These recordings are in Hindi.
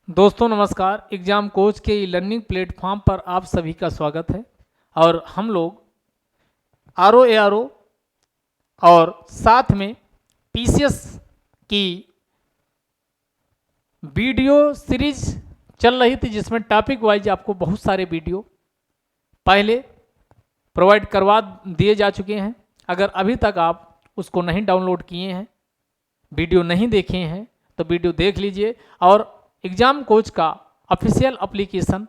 दोस्तों नमस्कार। एग्जाम कोच के लर्निंग प्लेटफॉर्म पर आप सभी का स्वागत है। और हम लोग आर ओ और साथ में पीसीएस की वीडियो सीरीज चल रही थी, जिसमें टॉपिक वाइज आपको बहुत सारे वीडियो पहले प्रोवाइड करवा दिए जा चुके हैं। अगर अभी तक आप उसको नहीं डाउनलोड किए हैं, वीडियो नहीं देखे हैं, तो वीडियो देख लीजिए और एग्ज़ाम कोच का ऑफिशियल एप्लीकेशन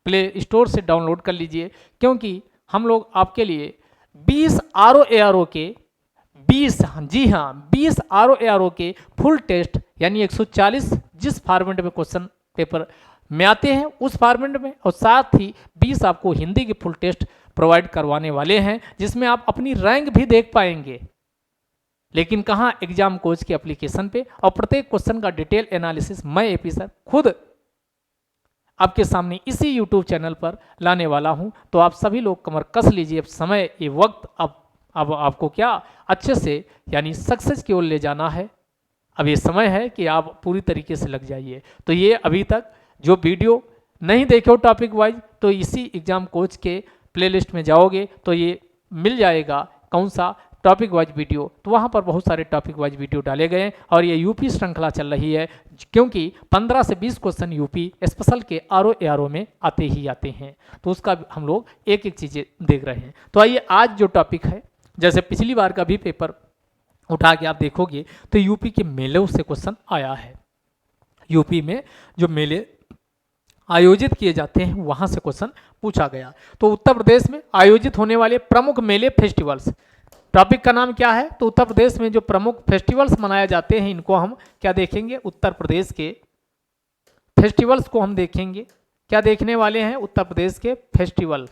प्ले स्टोर से डाउनलोड कर लीजिए, क्योंकि हम लोग आपके लिए 20 आर ओ के 20 जी हाँ 20 आर ओ के फुल टेस्ट यानी 140 जिस फॉर्मेट में क्वेश्चन पेपर में आते हैं उस फॉर्मेट में, और साथ ही 20 आपको हिंदी के फुल टेस्ट प्रोवाइड करवाने वाले हैं, जिसमें आप अपनी रैंक भी देख पाएंगे। लेकिन कहाँ, एग्जाम कोच के एप्लीकेशन पे, और प्रत्येक क्वेश्चन का डिटेल एनालिसिस मैं एपी सर खुद आपके सामने इसी यूट्यूब चैनल पर लाने वाला हूं। तो आप सभी लोग कमर कस लीजिए, अब समय ये वक्त अब आपको क्या अच्छे से यानी सक्सेस की ओर ले जाना है। अब ये समय है कि आप पूरी तरीके से लग जाइए। तो ये अभी तक जो वीडियो नहीं देखे हो टॉपिक वाइज, तो इसी एग्जाम कोच के प्लेलिस्ट में जाओगे तो ये मिल जाएगा कौन सा टॉपिक वाइज वीडियो। तो वहाँ पर बहुत सारे टॉपिक वाइज वीडियो डाले गए हैं, और ये यूपी श्रृंखला चल रही है, क्योंकि 15 से 20 क्वेश्चन यूपी स्पेशल के आर ओ में आते ही आते हैं। तो उसका हम लोग एक एक चीज़ें देख रहे हैं। तो आइए आज जो टॉपिक है, जैसे पिछली बार का भी पेपर उठा के आप देखोगे तो यूपी के मेलों से क्वेश्चन आया है। यूपी में जो मेले आयोजित किए जाते हैं वहाँ से क्वेश्चन पूछा गया। तो उत्तर प्रदेश में आयोजित होने वाले प्रमुख मेले फेस्टिवल्स, टॉपिक का नाम क्या है, तो उत्तर प्रदेश में जो प्रमुख फेस्टिवल्स मनाए जाते हैं इनको हम क्या देखेंगे, उत्तर प्रदेश के फेस्टिवल्स को हम देखेंगे। क्या देखने वाले हैं, उत्तर प्रदेश के फेस्टिवल।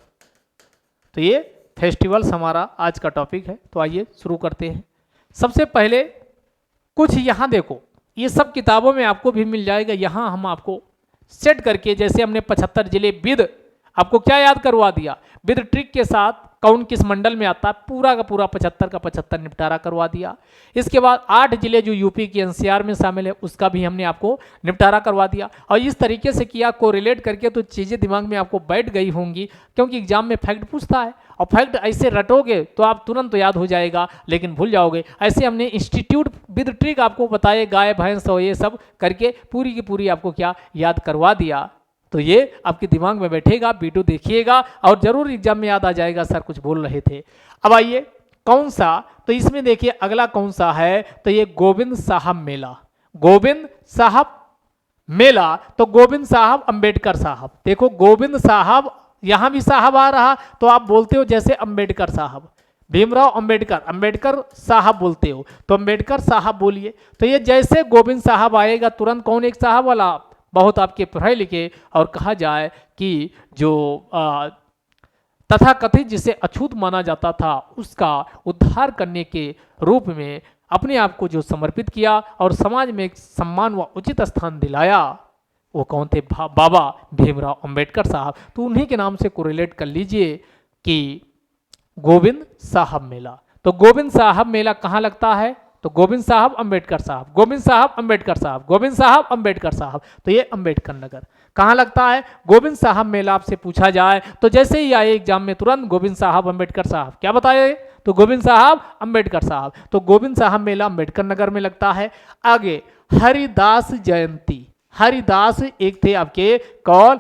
तो ये फेस्टिवल्स हमारा आज का टॉपिक है। तो आइए शुरू करते हैं। सबसे पहले कुछ यहाँ देखो, ये सब किताबों में आपको भी मिल जाएगा। यहाँ हम आपको सेट करके, जैसे हमने 75 जिले विद आपको क्या याद करवा दिया, विद ट्रिक के साथ कौन किस मंडल में आता है, पूरा का पूरा 75 का 75 निपटारा करवा दिया। इसके बाद 8 जिले जो यूपी के एनसीआर में शामिल है उसका भी हमने आपको निपटारा करवा दिया। और इस तरीके से किया, को रिलेट करके, तो चीज़ें दिमाग में आपको बैठ गई होंगी, क्योंकि एग्जाम में फैक्ट पूछता है और फैक्ट ऐसे रटोगे तो आप तुरंत तो याद हो जाएगा, लेकिन भूल जाओगे। ऐसे हमने इंस्टीट्यूट विद ट्रिक आपको बताए, गाय भैंस और ये सब करके पूरी की पूरी आपको क्या याद करवा दिया। तो ये आपके दिमाग में बैठेगा, वीडियो देखिएगा और जरूर एग्जाम में याद आ जाएगा सर कुछ बोल रहे थे। अब आइए कौन सा, तो इसमें देखिए अगला कौन सा है, तो ये गोविंद साहब मेला। गोविंद साहब मेला, तो गोविंद साहब अंबेडकर साहब। देखो गोविंद साहब, यहां भी साहब आ रहा, तो आप बोलते हो जैसे अंबेडकर साहब, भीमराव अंबेडकर, अंबेडकर साहब बोलते हो तो अंबेडकर साहब बोलिए। तो ये जैसे गोविंद साहब आएगा तुरंत कौन एक साहब वाला, बहुत आपके पढ़े लिखे, और कहा जाए कि जो तथाकथित जिसे अछूत माना जाता था उसका उद्धार करने के रूप में अपने आप को जो समर्पित किया और समाज में एक सम्मान व उचित स्थान दिलाया, वो कौन थे, बाबा भीमराव अंबेडकर साहब। तो उन्हीं के नाम से कोरिलेट कर लीजिए कि गोविंद साहब मेला। तो गोविंद साहब मेला कहाँ लगता है, तो गोविंद साहब अंबेडकर साहब, गोविंद साहब अंबेडकर साहब, गोविंद साहब अंबेडकर साहब। तो ये अंबेडकर नगर कहाँ लगता है, गोविंद साहब मेला आपसे पूछा जाए तो जैसे ही आए एग्जाम में तुरंत गोविंद साहब अंबेडकर साहब क्या बताए, तो गोविंद साहब अंबेडकर साहब। तो गोविंद साहब मेला अंबेडकर नगर में लगता है। आगे हरिदास जयंती, हरिदास एक थे आपके कौन,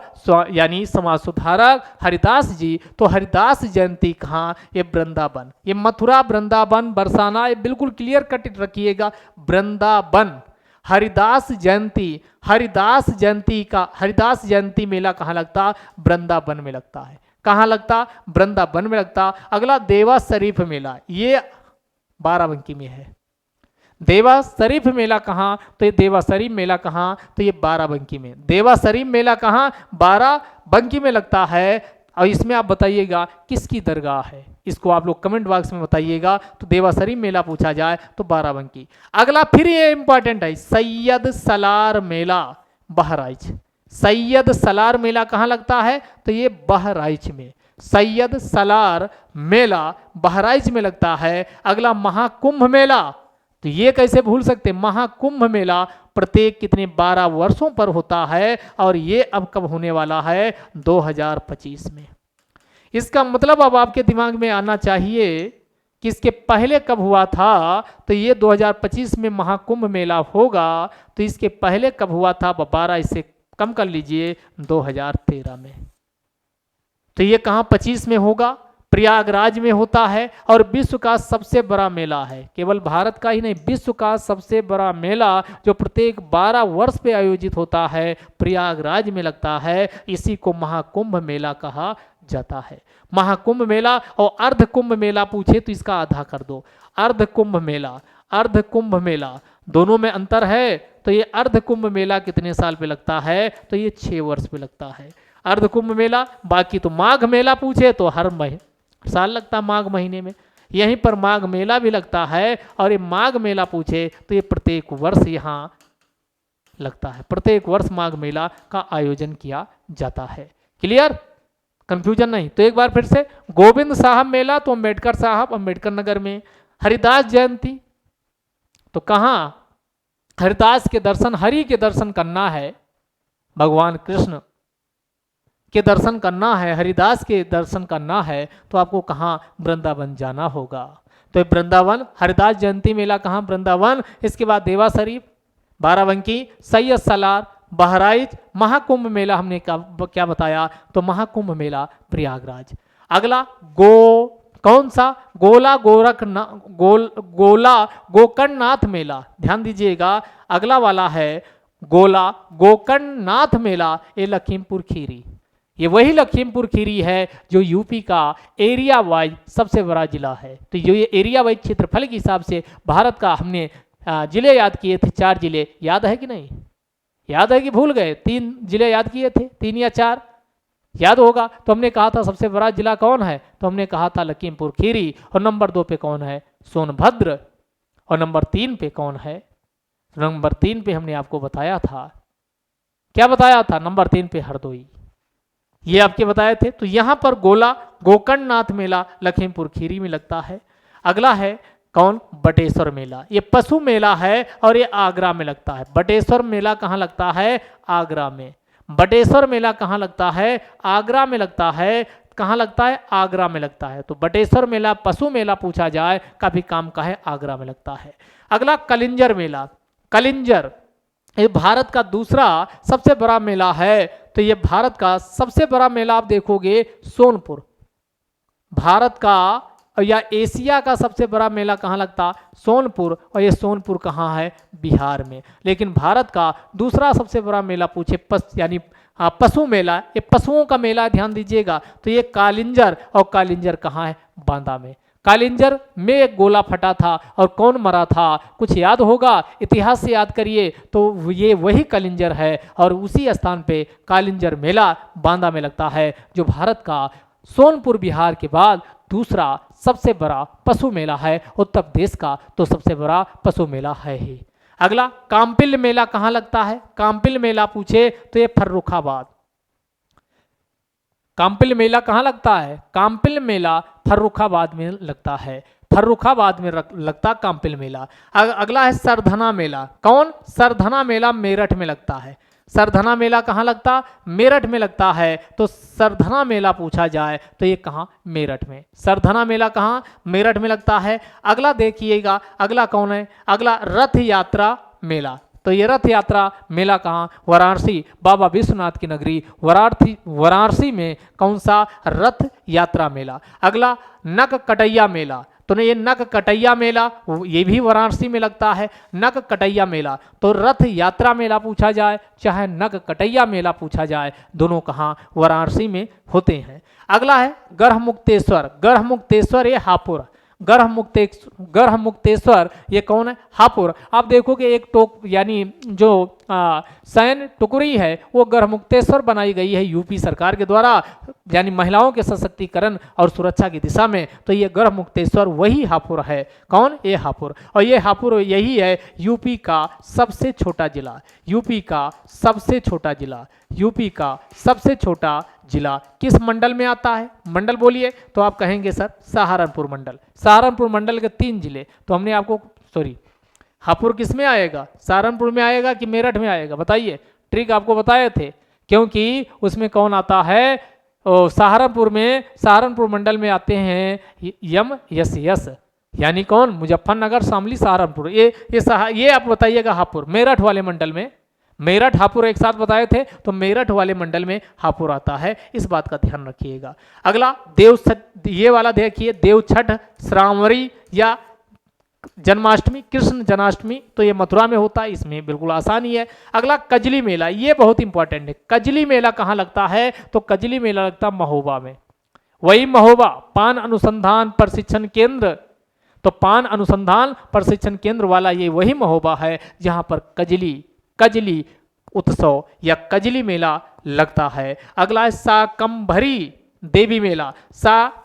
यानी समाज सुधारक हरिदास जी। तो हरिदास जयंती कहाँ, ये वृंदावन, ये मथुरा वृंदावन बरसाना, ये बिल्कुल क्लियर कट रखिएगा, वृंदावन। हरिदास जयंती, हरिदास जयंती का, हरिदास जयंती मेला कहाँ लगता, वृंदावन में लगता है। कहाँ लगता, वृंदावन में लगता। अगला देवा शरीफ मेला, ये बाराबंकी में है। देवा शरीफ मेला कहाँ, तो ये देवा शरीफ मेला कहाँ, तो ये बाराबंकी में। देवा शरीफ मेला कहाँ, बाराबंकी में लगता है। और इसमें आप बताइएगा किसकी दरगाह है, इसको आप लोग कमेंट बॉक्स में बताइएगा। तो देवा शरीफ मेला पूछा जाए तो बाराबंकी। अगला फिर ये इंपॉर्टेंट है, सैयद सलार मेला बहराइच। सैयद सलार मेला कहाँ लगता है, तो ये बहराइच में। सैयद सलार मेला बहराइच में लगता है। अगला महाकुंभ मेला, तो ये कैसे भूल सकते, महाकुंभ मेला प्रत्येक कितने 12 वर्षों पर होता है, और ये अब कब होने वाला है? 2025 में। इसका मतलब अब आपके दिमाग में आना चाहिए कि इसके पहले कब हुआ था? तो ये 2025 में महाकुंभ मेला होगा, तो इसके पहले कब हुआ था? 12 इसे कम कर लीजिए, 2013 में। तो ये कहाँ 25 में होगा? प्रयागराज में होता है, और विश्व का सबसे बड़ा मेला है, केवल भारत का ही नहीं, विश्व का सबसे बड़ा मेला जो प्रत्येक 12 वर्ष पे आयोजित होता है, प्रयागराज में लगता है। इसी को महाकुंभ मेला कहा जाता है। महाकुंभ मेला और अर्ध कुंभ मेला पूछे तो इसका आधा कर दो। अर्ध कुंभ मेला, अर्ध कुंभ मेला दोनों में अंतर है। तो ये अर्ध कुंभ मेला कितने साल पे लगता है? तो ये 6 वर्ष पे लगता है अर्ध कुंभ मेला। बाकी तो माघ मेला पूछे तो हर साल लगता है माघ महीने में, यहीं पर माघ मेला भी लगता है। और ये माघ मेला पूछे तो ये प्रत्येक वर्ष यहाँ लगता है, प्रत्येक वर्ष माघ मेला का आयोजन किया जाता है। क्लियर? कंफ्यूजन नहीं? तो एक बार फिर से, गोविंद साहब मेला तो अम्बेडकर साहब अम्बेडकर नगर में। हरिदास जयंती तो कहाँ? हरिदास के दर्शन, हरि के दर्शन करना है, भगवान कृष्ण के दर्शन करना है, हरिदास के दर्शन करना है, तो आपको कहाँ? वृंदावन जाना होगा। तो वृंदावन, हरिदास जयंती मेला कहाँ? वृंदावन। इसके बाद देवा शरीफ, बाराबंकी, सैयद सालार, बहराइच। महाकुंभ मेला हमने क्या बताया? तो महाकुंभ मेला प्रयागराज। अगला कौन सा? गोला गोकर्णनाथ मेला। ध्यान दीजिएगा, अगला वाला है गोला गोकर्णनाथ मेला, ये लखीमपुर खीरी। ये वही लखीमपुर खीरी है जो यूपी का एरिया वाइज सबसे बड़ा जिला है। तो जो ये एरिया वाइज क्षेत्रफल के हिसाब से भारत का हमने जिले याद किए थे, 4 जिले, याद है कि नहीं? याद है कि भूल गए? 3 जिले याद किए थे, 3 या 4 याद होगा। तो हमने कहा था सबसे बड़ा जिला कौन है? तो हमने कहा था लखीमपुर खीरी। और नंबर 2 पे कौन है? सोनभद्र। और नंबर 3 पे कौन है? नंबर 3 पे हमने आपको बताया था, क्या बताया था? नंबर 3 पे हरदोई, ये आपके बताए थे। तो यहाँ पर गोकर्णनाथ मेला लखीमपुर खीरी में लगता है। अगला है कौन? बटेश्वर मेला। ये पशु मेला है और ये आगरा में लगता है। बटेश्वर मेला कहाँ लगता है? आगरा में। बटेश्वर मेला कहाँ लगता है? आगरा में लगता है। कहाँ लगता है? आगरा में लगता है। तो बटेश्वर मेला पशु मेला पूछा जाए, काफी काम का है, आगरा में लगता है। अगला कलिंजर मेला। कलिंजर ये भारत का दूसरा सबसे बड़ा मेला है। तो ये भारत का सबसे बड़ा मेला आप देखोगे सोनपुर, भारत का या एशिया का सबसे बड़ा मेला कहाँ लगता? सोनपुर। और ये सोनपुर कहाँ है? बिहार में। लेकिन भारत का दूसरा सबसे बड़ा मेला पूछे यानी पशु मेला, ये पशुओं का मेला, ध्यान दीजिएगा। तो ये कालिंजर, और कालिंजर कहाँ है? बांदा में। कालिंजर में एक गोला फटा था, और कौन मरा था? कुछ याद होगा, इतिहास से याद करिए। तो ये वही कालिंजर है, और उसी स्थान पे कालिंजर मेला बांदा में लगता है, जो भारत का सोनपुर बिहार के बाद दूसरा सबसे बड़ा पशु मेला है। उत्तर प्रदेश का तो सबसे बड़ा पशु मेला है ही। अगला काम्पिल मेला कहाँ लगता है? काम्पिल मेला पूछे तो ये फर्रुखाबाद। काम्पिल मेला कहाँ लगता है? काम्पिल मेला फर्रुखाबाद में लगता है। फर्रुखाबाद में लगता काम्पिल मेला। अगला है सरधना मेला। कौन? सरधना मेला मेरठ में लगता है। सरधना मेला कहाँ लगता? मेरठ में लगता है। तो सरधना मेला पूछा जाए तो ये कहाँ? मेरठ में। सरधना मेला कहाँ? मेरठ में लगता है। अगला देखिएगा, अगला कौन है? अगला रथ यात्रा मेला। तो ये रथ यात्रा मेला कहाँ? वाराणसी, बाबा विश्वनाथ की नगरी वाराणसी में कौन सा? रथ यात्रा मेला। अगला नक कटैया मेला। तो ये नक कटैया मेला ये भी वाराणसी में लगता है। नक कटैया मेला, तो रथ यात्रा मेला पूछा जाए चाहे नक कटैया मेला पूछा जाए, दोनों कहाँ? वाराणसी में होते हैं। अगला है गढ़मुक्तेश्वर। गढ़मुक्तेश्वर ये हापुड़। गढ़मुक्तेश्वर ये कौन है? हापुड़। आप देखोगे एक टोक यानी जो सैन्य टुकड़ी है वो गढ़मुक्तेश्वर बनाई गई है यूपी सरकार के द्वारा, यानी महिलाओं के सशक्तिकरण और सुरक्षा की दिशा में। तो ये गढ़मुक्तेश्वर वही हापुड़ है। कौन? ये हापुड़। और ये हापुड़ यही है यूपी का सबसे छोटा जिला। यूपी का सबसे छोटा जिला। यूपी का सबसे छोटा जिला किस मंडल में आता है? मंडल बोलिए तो आप कहेंगे सर सहारनपुर मंडल। सहारनपुर मंडल के 3 जिले, तो हमने आपको हापुड़ किस में आएगा, सहारनपुर में आएगा कि मेरठ में आएगा, बताइए। ट्रिक आपको बताए थे, क्योंकि उसमें कौन आता है, सहारनपुर में, सहारनपुर मंडल में आते हैं यम यस यस, यानी कौन, मुजफ्फरनगर, शामली, सहारनपुर। ये आप बताइएगा हापुड़। मेरठ वाले मंडल में, मेरठ हापुड़ एक साथ बताए थे, तो मेरठ वाले मंडल में हापुड़ आता है, इस बात का ध्यान रखिएगा। अगला देव छठ, ये वाला देखिए, देव छठ, श्रावणी या जन्माष्टमी, कृष्ण जन्माष्टमी, तो ये मथुरा में होता है, इसमें बिल्कुल आसानी है। अगला कजली मेला, ये बहुत इंपॉर्टेंट है। कजली मेला कहाँ लगता है, तो कजली मेला लगता है महोबा में। वही महोबा पान अनुसंधान प्रशिक्षण केंद्र, तो पान अनुसंधान प्रशिक्षण केंद्र वाला ये वही महोबा है जहां पर कजली उत्सव या कजली मेला लगता है। अगला है शाकंभरी देवी मेला।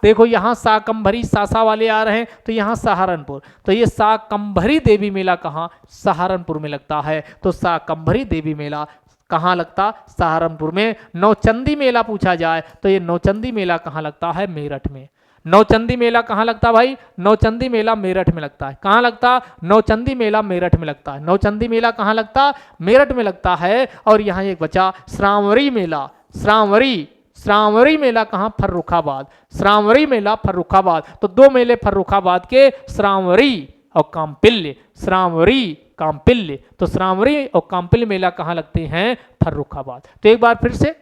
देखो यहाँ शाकंभरी सासा वाले आ रहे हैं, तो यहाँ सहारनपुर, तो ये शाकंभरी देवी मेला कहाँ, सहारनपुर में लगता है। तो शाकंभरी देवी मेला कहाँ लगता, सहारनपुर में। नौचंदी मेला पूछा जाए तो ये नौचंदी मेला कहाँ लगता है, मेरठ में। नौचंदी मेला कहाँ लगता भाई, नौचंदी मेला मेरठ में लगता है। कहाँ लगता, नौचंदी मेला मेरठ में लगता है। नौचंदी मेला कहाँ लगता, मेरठ में लगता है। और यहाँ एक बचा श्रावणी मेला, श्रावणी मेला कहाँ, फर्रुखाबाद। श्रावणी मेला फर्रुखाबाद, तो दो मेले फर्रुखाबाद के, श्रावणी और कांपिल्य, श्रावणी कांपिल्य। तो श्रावणी और कांपिल्य मेला कहाँ लगते हैं, फर्रुखाबाद। तो एक बार फिर से,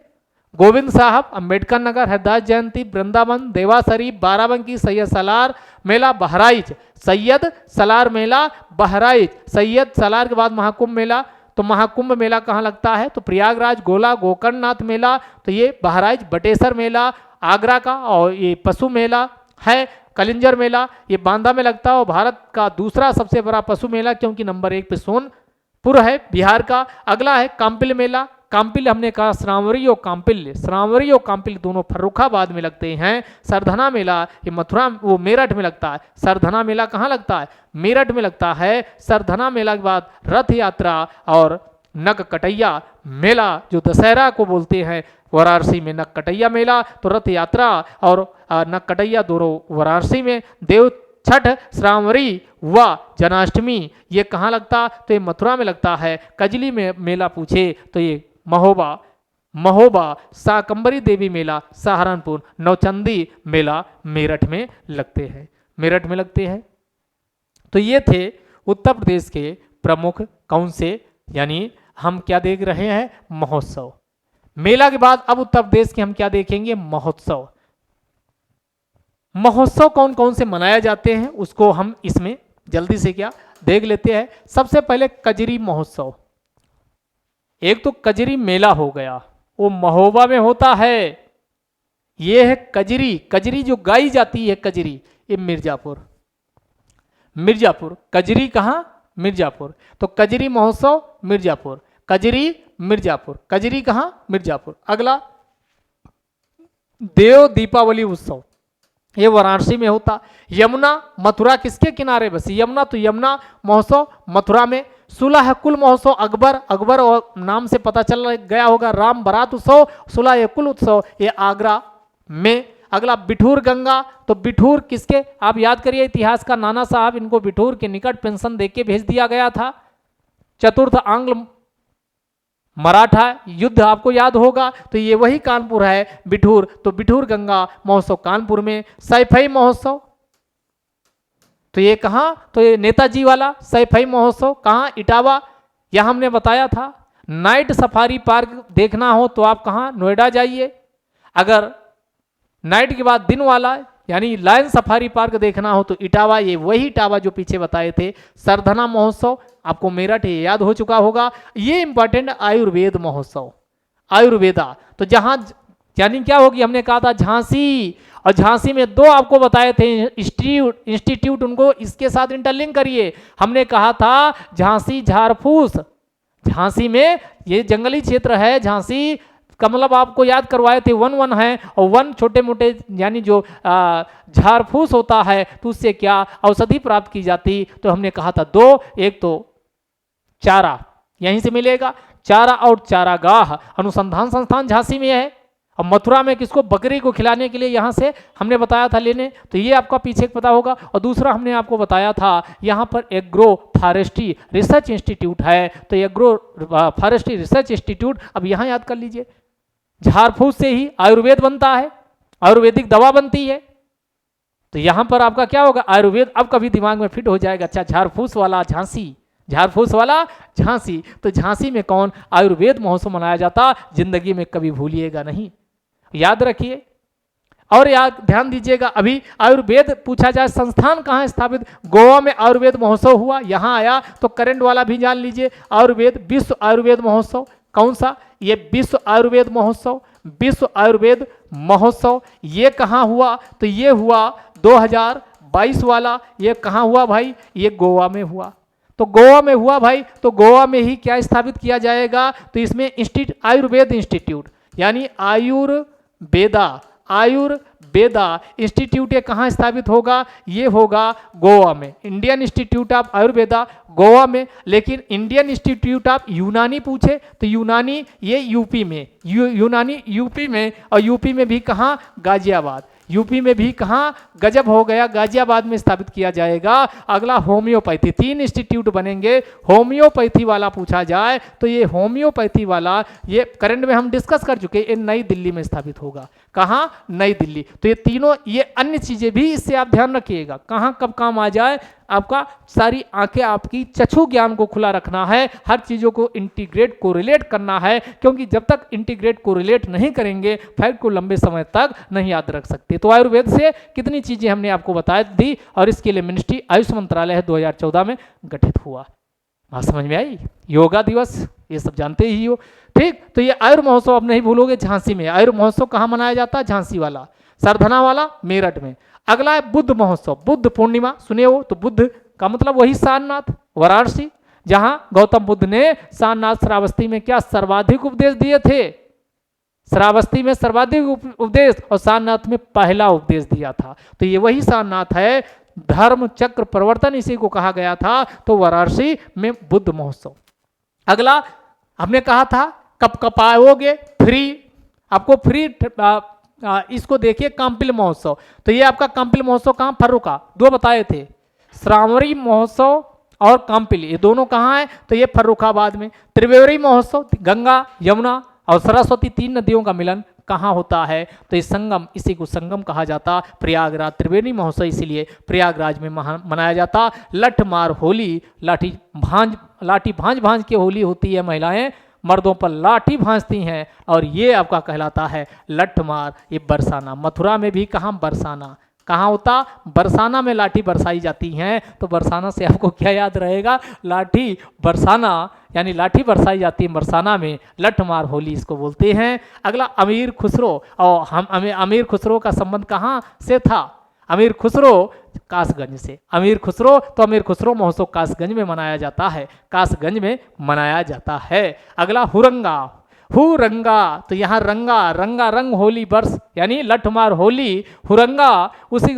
गोविंद साहब, अंबेडकर नगर, हरदास जयंती, वृंदावन, देवा शरीफ, बाराबंकी, सैयद सलार मेला, बहराइच, सैयद सलार मेला बहराइच। सैयद सलार के बाद महाकुंभ मेला, तो महाकुंभ मेला कहाँ लगता है, तो प्रयागराज, गोला, गोकर्णनाथ मेला, तो ये बहराइच। बटेसर मेला आगरा का, और ये पशु मेला है कलिंजर मेला, ये बांदा में लगता है, और भारत का दूसरा सबसे बड़ा पशु मेला, क्योंकि नंबर 1 पे सोनपुर है बिहार का। अगला है कांपिल्य मेला। कांपिल्य हमने कहा श्रावणी और कांपिल्य, श्रावणी और कांपिल्य दोनों फर्रुखाबाद में लगते हैं। सरधना मेला ये मथुरा, वो मेरठ में लगता है। सरधना मेला कहाँ लगता है, मेरठ में लगता है। सरधना मेला के बाद रथ यात्रा और नगकटैया मेला, जो दशहरा को बोलते हैं, वाराणसी में नगकटैया मेला, तो रथ यात्रा और नगकटैया दोनों वाराणसी में। देव छठ, श्रावणी व जन्माष्टमी ये कहाँ लगता, तो ये मथुरा में लगता है। कजली में मेला पूछे तो ये महोबा, शाकंभरी देवी मेला सहारनपुर, नौचंदी मेला मेरठ में लगते हैं, मेरठ में लगते हैं। तो ये थे उत्तर प्रदेश के प्रमुख कौन से, यानी हम क्या देख रहे हैं, महोत्सव। मेला के बाद अब उत्तर प्रदेश के हम क्या देखेंगे, महोत्सव। महोत्सव कौन कौन से मनाए जाते हैं उसको हम इसमें जल्दी से क्या देख लेते हैं। सबसे पहले कजरी महोत्सव। एक तो कजरी मेला हो गया, वो महोबा में होता है। ये है कजरी, कजरी जो गाई जाती है कजरी, ये मिर्जापुर, कजरी कहाँ, मिर्जापुर। तो कजरी महोत्सव मिर्जापुर, कजरी मिर्जापुर, कजरी कहाँ, मिर्जापुर। अगला देव दीपावली उत्सव, ये वाराणसी में होता। यमुना मथुरा किसके किनारे बसी, यमुना, तो यमुना महोत्सव मथुरा में। सुलह कुल महोत्सव अकबर और नाम से पता चल गया होगा, राम बारात उत्सव, सुलह कुल उत्सव ये आगरा में। अगला बिठूर गंगा, तो बिठूर किसके, आप याद करिए इतिहास का, नाना साहब इनको बिठूर के निकट पेंशन देके भेज दिया गया था। चतुर्थ आंग्ल मराठा युद्ध आपको याद होगा, तो ये वही कानपुर है बिठूर, तो बिठूर गंगा महोत्सव कानपुर में। सैफई महोत्सव, तो ये कहाँ, तो ये नेताजी वाला सैफई महोत्सव कहाँ, इटावा। यह हमने बताया था। नाइट सफारी पार्क देखना हो तो आप कहाँ, नोएडा जाइए। अगर नाइट के बाद दिन वाला यानी लायन सफारी पार्क देखना हो तो इटावा, ये वही इटावा जो पीछे बताए थे। सरधना महोत्सव आपको मेरठ ये याद हो चुका होगा। ये इंपॉर्टेंट आयुर्वेद महोत्सव, आयुर्वेदा, तो जहां यानी क्या होगी, हमने कहा था झांसी, और झांसी में दो आपको बताए थे इंस्टीट्यूट, उनको इसके साथ इंटरलिंक करिए। हमने कहा था झांसी झारफूस, झांसी में ये जंगली क्षेत्र है, झांसी का मतलब आपको याद करवाए थे वन है, और वन छोटे मोटे यानी जो झारफूस होता है, तो उससे क्या औषधि प्राप्त की जाती। तो हमने कहा था दो, एक तो चारा यहीं से मिलेगा, चारा और चारागाह अनुसंधान संस्थान झांसी में है, और मथुरा में किसको, बकरी को खिलाने के लिए यहाँ से हमने बताया था लेने, तो ये आपका पीछे पता होगा। और दूसरा हमने आपको बताया था यहाँ पर एग्रो फॉरेस्ट्री रिसर्च इंस्टीट्यूट है, तो एग्रो फॉरेस्ट्री रिसर्च इंस्टीट्यूट अब यहाँ याद कर लीजिए। झाड़ फूस से ही आयुर्वेद बनता है, आयुर्वेदिक दवा बनती है, तो यहाँ पर आपका क्या होगा, आयुर्वेद अब कभी दिमाग में फिट हो जाएगा। अच्छा, झाड़ फूस वाला झांसी, झाड़ फूस वाला झांसी, तो झांसी में कौन, आयुर्वेद महोत्सव मनाया जाता, जिंदगी में कभी भूलिएगा नहीं, याद रखिए। और याद ध्यान दीजिएगा, अभी आयुर्वेद पूछा जाए संस्थान कहाँ है स्थापित, गोवा में आयुर्वेद महोत्सव हुआ, यहाँ आया तो करंट वाला भी जान लीजिए। आयुर्वेद विश्व आयुर्वेद महोत्सव कौन सा, ये विश्व आयुर्वेद महोत्सव, विश्व आयुर्वेद महोत्सव ये कहाँ हुआ, तो ये हुआ 2022 वाला, ये कहाँ हुआ भाई, ये गोवा में हुआ। तो गोवा में हुआ भाई, तो गोवा में ही क्या स्थापित किया जाएगा, तो इसमें आयुर्वेद इंस्टीट्यूट, यानी आयुर्वेदा इंस्टीट्यूट ये कहाँ स्थापित होगा, ये होगा गोवा में, Indian institute of Ayurveda Goa में। लेकिन इंडियन इंस्टीट्यूट ऑफ यूनानी पूछे तो यूनानी ये यूपी में, यूनानी यूपी में, और यूपी में भी कहाँ, गाजियाबाद, यूपी में भी कहाँ, गजब हो गया, गाजियाबाद में स्थापित किया जाएगा। अगला होम्योपैथी, 3 इंस्टीट्यूट बनेंगे। होम्योपैथी वाला पूछा जाए तो ये होम्योपैथी वाला ये करंट में हम डिस्कस कर चुके, ये नई दिल्ली में स्थापित होगा। कहाँ, नई दिल्ली। तो ये तीनों, ये अन्य चीजें भी इससे आप ध्यान रखिएगा, कहाँ कब काम आ जाए, आपका सारी आंखें आपकी चक्षु ज्ञान को खुला रखना है, हर चीज़ों को इंटीग्रेट कोरिलेट करना है, क्योंकि जब तक इंटीग्रेट कोरिलेट नहीं करेंगे फैक्ट को लंबे समय तक नहीं याद रख सकते। तो आयुर्वेद से कितनी चीज़ें हमने आपको बता दी, और इसके लिए मिनिस्ट्री आयुष मंत्रालय 2014 में गठित हुआ। बात समझ में आई, योगा दिवस ये सब जानते ही हो, ठीक। तो ये आयुर् महोत्सव अब नहीं भूलोगे, झांसी में आयुर् महोत्सव कहाँ मनाया जाता है, झांसी वाला, सरधना वाला मेरठ में। अगला है बुद्ध महोत्सव, बुद्ध पूर्णिमा सुने हो, तो बुद्ध का मतलब वही सारनाथ वाराणसी, जहां गौतम बुद्ध ने सारनाथ श्रावस्ती में क्या सर्वाधिक उपदेश दिए थे, श्रावस्ती में सर्वाधिक उपदेश और सारनाथ में पहला उपदेश दिया था। तो ये वही सारनाथ है, धर्म चक्र प्रवर्तन इसी को कहा गया था। तो वाराणसी में बुद्ध महोत्सव। अगला हमने कहा था कब कब आओगे, फ्री, आपको फ्री इसको देखिए, काम्पिल महोत्सव। तो ये आपका काम्पिल महोत्सव कहाँ, फर्रुखा, 2 बताए थे, श्रावणी महोत्सव और काम्पिल, ये दोनों कहाँ है, तो ये फर्रुखाबाद में। त्रिवेणी महोत्सव, गंगा यमुना और सरस्वती 3 नदियों का मिलन कहाँ होता है, तो ये संगम, इसी को संगम कहा जाता, प्रयागराज। त्रिवेणी महोत्सव इसीलिए प्रयागराज में मनाया जाता। लठमार होली, लाठी भांज के होली होती है, महिलाएं मर्दों पर लाठी भांजती हैं, और ये आपका कहलाता है लठमार। ये बरसाना, मथुरा में भी कहाँ, बरसाना कहाँ होता, बरसाना में लाठी बरसाई जाती हैं। तो बरसाना से आपको क्या याद रहेगा, लाठी बरसाना, यानी लाठी बरसाई जाती है बरसाना में, लठमार होली इसको बोलते हैं। अगला अमीर खुसरो, और अमीर खुसरो का संबंध कहाँ से था, अमीर खुसरो कासगंज से। अमीर खुसरो, तो अमीर खुसरो महोत्सव कासगंज में मनाया जाता है, कासगंज में मनाया जाता है। अगला हुरंगा, हुरंगा, तो यहाँ रंगा, रंगा रंग होली बरस, यानी लठमार होली, हुरंगा उसी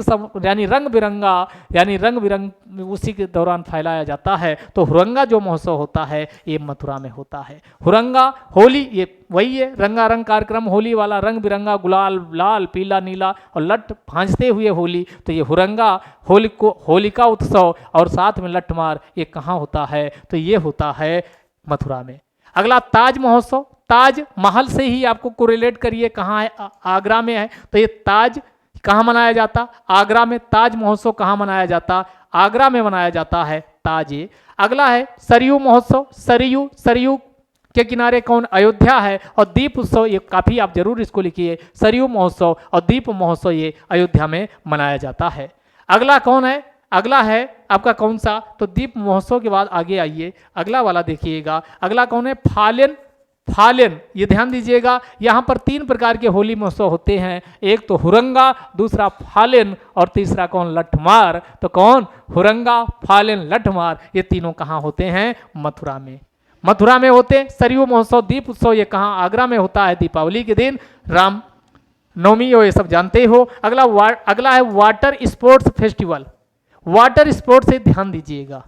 यानी रंग बिरंगा, यानी रंग बिरंग उसी के दौरान फैलाया जाता है। तो हुरंगा जो महोत्सव होता है ये मथुरा में होता है। हुरंगा होली ये वही है, रंगारंग कार्यक्रम होली वाला, रंग बिरंगा, गुलाल, लाल पीला नीला और लठ भांजते हुए होली। तो ये हुरंगा होलिका उत्सव और साथ में लठमार, ये कहाँ होता है, तो ये होता है मथुरा में। अगला ताज महोत्सव, ताज महल से ही आपको कोरिलेट करिए, कहाँ है, आगरा में है। तो ये ताज कहाँ मनाया जाता, आगरा में। ताज महोत्सव कहाँ मनाया जाता, आगरा में मनाया जाता है ताज। अगला है सरयू महोत्सव, सरयू के किनारे कौन, अयोध्या है। और दीप उत्सव, ये काफी आप जरूर इसको लिखिए, सरयू महोत्सव और दीप महोत्सव ये अयोध्या में मनाया जाता है। अगला कौन है, अगला है आपका कौन सा, तो दीप महोत्सव के बाद आगे आइए, अगला वाला देखिएगा। अगला कौन है, फाल्यन, फाल्यन, ये ध्यान दीजिएगा, यहाँ पर 3 प्रकार के होली महोत्सव होते हैं, एक तो हुरंगा, दूसरा फाल्यन और तीसरा कौन, लठमार। तो कौन, हुरंगा, फाल्यन, लठमार, ये तीनों कहाँ होते हैं, मथुरा में। मथुरा में होते। सरयू महोत्सव, दीप उत्सव ये कहाँ, आगरा में होता है, दीपावली के दिन, राम नवमी हो, ये सब जानते हो। अगला है water sports festival. Water sports से ध्यान दीजिएगा,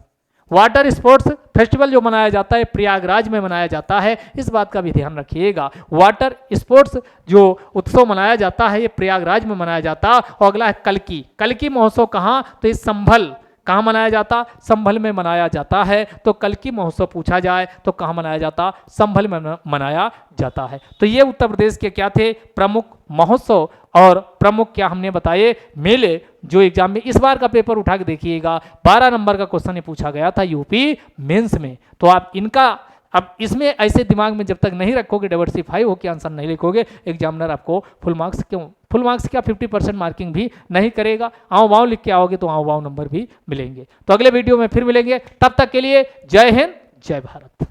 वाटर स्पोर्ट्स फेस्टिवल जो मनाया जाता है प्रयागराज में मनाया जाता है, इस बात का भी ध्यान रखिएगा। वाटर स्पोर्ट्स जो उत्सव मनाया जाता है ये प्रयागराज में मनाया जाता। और अगला है कल्की। कल्की महोत्सव कहाँ? तो ये संभल। कहाँ मनाया जाता? संभल में मनाया जाता है। तो कल्की महोत्सव पूछा जाए तो कहाँ मनाया जाता? संभल में मनाया जाता है। तो ये उत्तर प्रदेश के क्या थे? प्रमुख महोत्सव और प्रमुख क्या हमने बताए? मेले, जो एग्जाम में इस बार का पेपर उठा के देखिएगा 12 नंबर का क्वेश्चन ये पूछा गया था यूपी मेंस में। तो आप इनका अब इसमें ऐसे दिमाग में जब तक नहीं रखोगे, डाइवर्सिफाई होकर आंसर नहीं लिखोगे, एग्जामिनर आपको फुल मार्क्स क्या 50% मार्किंग भी नहीं करेगा। आओ वाओ लिख के आओगे तो आओ वाओ नंबर भी मिलेंगे। तो अगले वीडियो में फिर मिलेंगे, तब तक के लिए जय हिंद जय भारत।